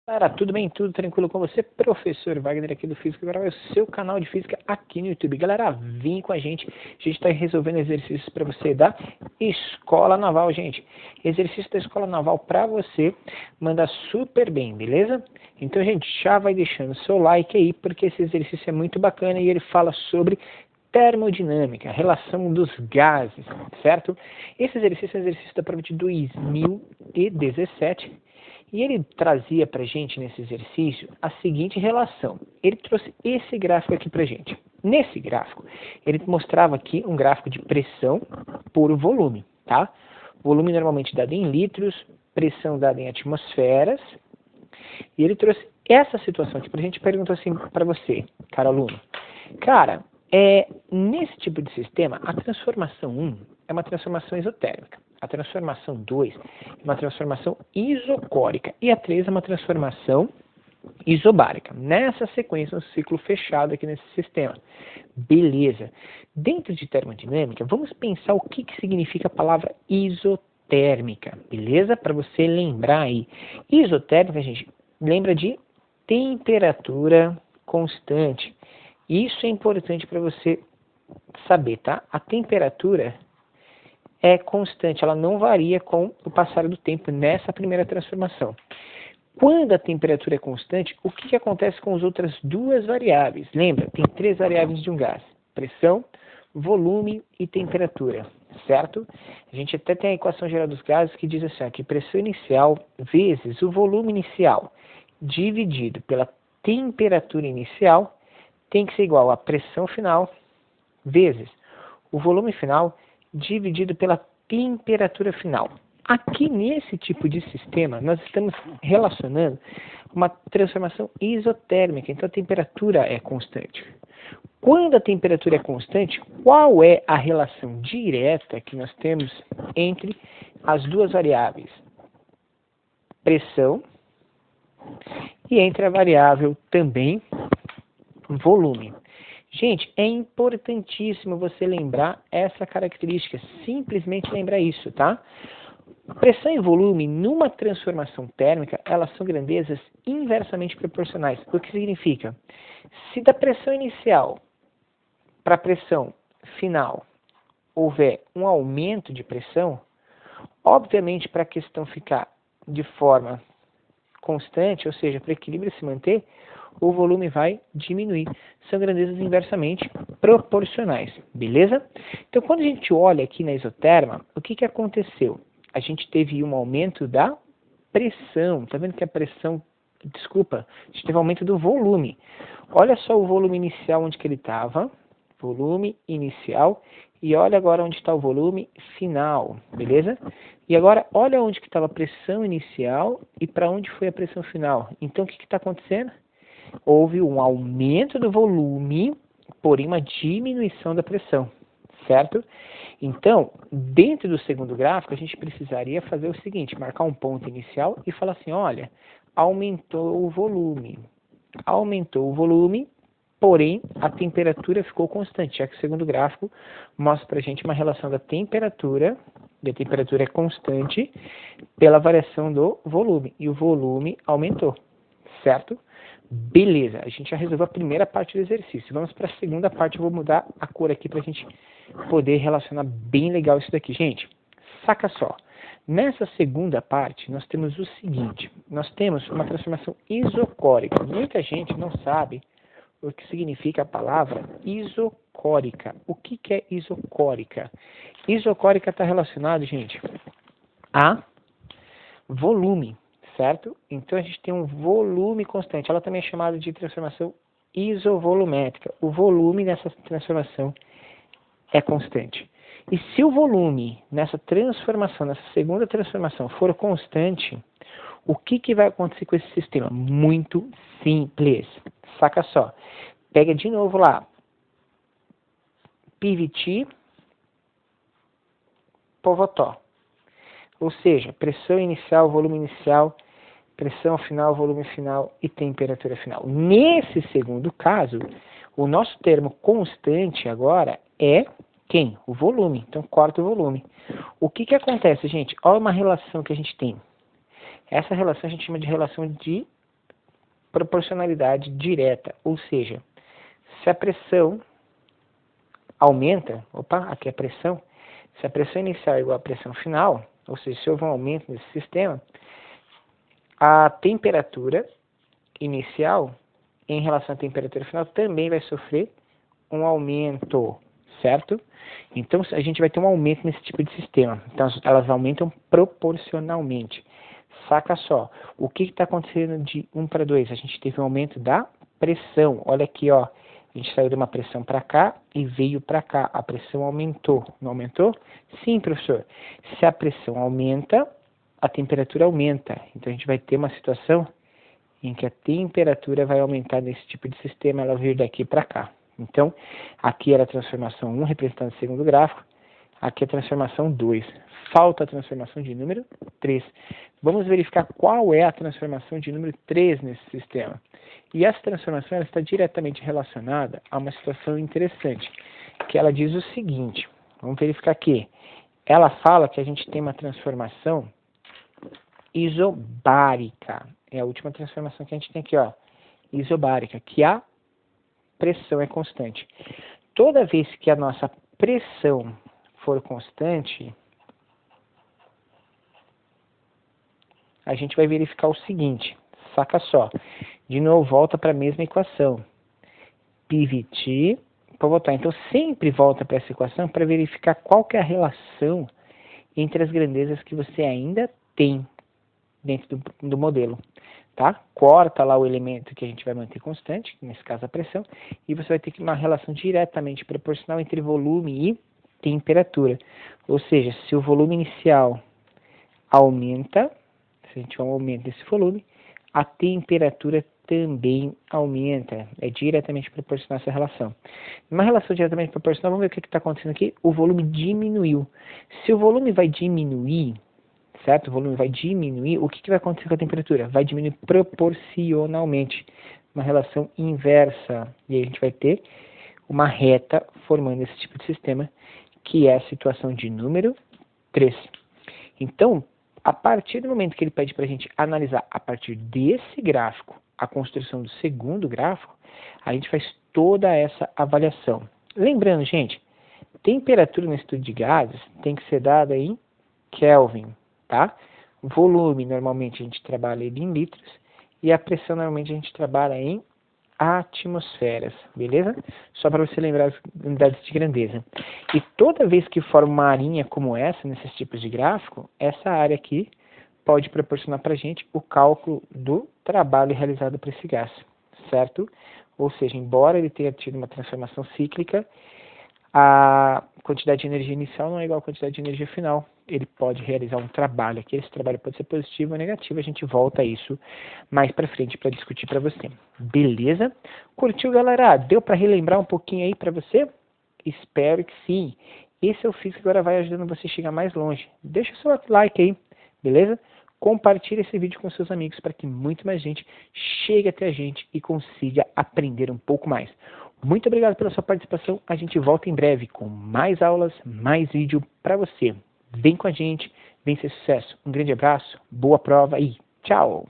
Cara, tudo bem? Tudo tranquilo com você? Professor Wagner aqui do Física Grau, é o seu canal de Física aqui no YouTube. Galera, vem com a gente está resolvendo exercícios para você da Escola Naval, gente. Exercício da Escola Naval para você mandar super bem, beleza? Então, gente, já vai deixando seu like aí, porque esse exercício é muito bacana e ele fala sobre termodinâmica, relação dos gases, certo? Esse exercício é um exercício da prova de 2017, e ele trazia para a gente nesse exercício a seguinte relação. Ele trouxe esse gráfico aqui para a gente. Nesse gráfico, ele mostrava aqui um gráfico de pressão por volume, tá? Volume normalmente dado em litros, pressão dada em atmosferas. E ele trouxe essa situação aqui para a gente. Perguntou assim para você, cara aluno. Cara, nesse tipo de sistema, a transformação 1 é uma transformação isotérmica. A transformação 2 é uma transformação isocórica. E a 3 é uma transformação isobárica. Nessa sequência, um ciclo fechado aqui nesse sistema. Beleza. Dentro de termodinâmica, vamos pensar o que significa a palavra isotérmica. Beleza? Para você lembrar aí. Isotérmica, gente, lembra de temperatura constante. Isso é importante para você saber, tá? A temperatura é constante, ela não varia com o passar do tempo nessa primeira transformação. Quando a temperatura é constante, o que acontece com as outras duas variáveis? Lembra, tem três variáveis de um gás: pressão, volume e temperatura, certo? A gente até tem a equação geral dos gases que diz assim, que pressão inicial vezes o volume inicial dividido pela temperatura inicial tem que ser igual à pressão final vezes o volume final dividido pela temperatura final. Aqui nesse tipo de sistema, nós estamos relacionando uma transformação isotérmica, então a temperatura é constante. Quando a temperatura é constante, qual é a relação direta que nós temos entre as duas variáveis? Pressão e entre a variável também volume. Gente, é importantíssimo você lembrar essa característica, simplesmente lembrar isso, tá? Pressão e volume, numa transformação térmica, elas são grandezas inversamente proporcionais. O que significa? Se da pressão inicial para a pressão final houver um aumento de pressão, obviamente para a questão ficar de forma constante, ou seja, para o equilíbrio se manter, o volume vai diminuir. São grandezas inversamente proporcionais, beleza? Então, quando a gente olha aqui na isoterma, o que aconteceu? A gente teve um aumento da pressão. Tá vendo que a pressão... Desculpa, a gente teve um aumento do volume. Olha só o volume inicial onde que ele estava. Volume inicial. E olha agora onde está o volume final, beleza? E agora, olha onde que estava a pressão inicial e para onde foi a pressão final. Então, o que está acontecendo? Houve um aumento do volume, porém uma diminuição da pressão, certo? Então, dentro do segundo gráfico, a gente precisaria fazer o seguinte, marcar um ponto inicial e falar assim, olha, aumentou o volume, porém a temperatura ficou constante, já que o segundo gráfico mostra para a gente uma relação da temperatura, e a temperatura é constante, pela variação do volume, e o volume aumentou, certo? Beleza, a gente já resolveu a primeira parte do exercício. Vamos para a segunda parte, eu vou mudar a cor aqui para a gente poder relacionar bem legal isso daqui. Gente, saca só. Nessa segunda parte, nós temos o seguinte. Nós temos uma transformação isocórica. Muita gente não sabe o que significa a palavra isocórica. O que é isocórica? Isocórica está relacionado, gente, a volume. Certo? Então a gente tem um volume constante. Ela também é chamada de transformação isovolumétrica. O volume nessa transformação é constante. E se o volume nessa transformação, nessa segunda transformação, for constante, o que vai acontecer com esse sistema? Muito simples. Saca só. Pega de novo lá. PVT, Povotó. Ou seja, pressão inicial, volume inicial, pressão final, volume final e temperatura final. Nesse segundo caso, o nosso termo constante agora é quem? O volume. Então, corta o volume. O que acontece, gente? Olha uma relação que a gente tem. Essa relação a gente chama de relação de proporcionalidade direta, ou seja, se a pressão aumenta, aqui é a pressão, se a pressão inicial é igual à pressão final, ou seja, se houve um aumento nesse sistema, a temperatura inicial em relação à temperatura final também vai sofrer um aumento, certo? Então a gente vai ter um aumento nesse tipo de sistema. Então elas aumentam proporcionalmente. Saca só, o que está acontecendo de 1 para 2? A gente teve um aumento da pressão. Olha aqui, ó. A gente saiu de uma pressão para cá e veio para cá. A pressão aumentou. Não aumentou? Sim, professor. Se a pressão aumenta, a temperatura aumenta. Então a gente vai ter uma situação em que a temperatura vai aumentar nesse tipo de sistema, ela vir daqui para cá. Então, aqui era a transformação 1, representando o segundo gráfico. Aqui é a transformação 2. Falta a transformação de número 3. Vamos verificar qual é a transformação de número 3 nesse sistema. E essa transformação ela está diretamente relacionada a uma situação interessante, que ela diz o seguinte. Vamos verificar aqui. Ela fala que a gente tem uma transformação isobárica. É a última transformação que a gente tem aqui, ó. Isobárica, que a pressão é constante. Toda vez que a nossa pressão for constante, a gente vai verificar o seguinte, saca só, de novo volta para a mesma equação, PVT, para voltar, então sempre volta para essa equação para verificar qual que é a relação entre as grandezas que você ainda tem dentro do modelo, tá? Corta lá o elemento que a gente vai manter constante, nesse caso a pressão, e você vai ter uma relação diretamente proporcional entre volume e temperatura. Ou seja, se o volume inicial aumenta, se a gente tiver um aumento desse volume, a temperatura também aumenta. É diretamente proporcional essa relação. Numa relação diretamente proporcional, vamos ver o que está acontecendo aqui. O volume diminuiu. Se o volume vai diminuir, certo? O volume vai diminuir, o que vai acontecer com a temperatura? Vai diminuir proporcionalmente. Uma relação inversa. E aí a gente vai ter uma reta formando esse tipo de sistema, que é a situação de número 3. Então, a partir do momento que ele pede para a gente analisar a partir desse gráfico a construção do segundo gráfico, a gente faz toda essa avaliação. Lembrando, gente, temperatura no estudo de gases tem que ser dada em Kelvin, tá? Volume, normalmente a gente trabalha ele em litros, e a pressão, normalmente a gente trabalha em atmosferas, beleza? Só para você lembrar as unidades de grandeza. E toda vez que forma uma arinha como essa, nesses tipos de gráfico, essa área aqui pode proporcionar para a gente o cálculo do trabalho realizado por esse gás, certo? Ou seja, embora ele tenha tido uma transformação cíclica, a quantidade de energia inicial não é igual à quantidade de energia final. Ele pode realizar um trabalho aqui, esse trabalho pode ser positivo ou negativo, a gente volta a isso mais para frente para discutir para você. Beleza? Curtiu, galera? Deu para relembrar um pouquinho aí para você? Espero que sim. Esse é o Física que agora vai ajudando você a chegar mais longe. Deixa o seu like aí, beleza? Compartilhe esse vídeo com seus amigos para que muito mais gente chegue até a gente e consiga aprender um pouco mais. Muito obrigado pela sua participação. A gente volta em breve com mais aulas, mais vídeo para você. Vem com a gente, vem ser sucesso. Um grande abraço, boa prova e tchau!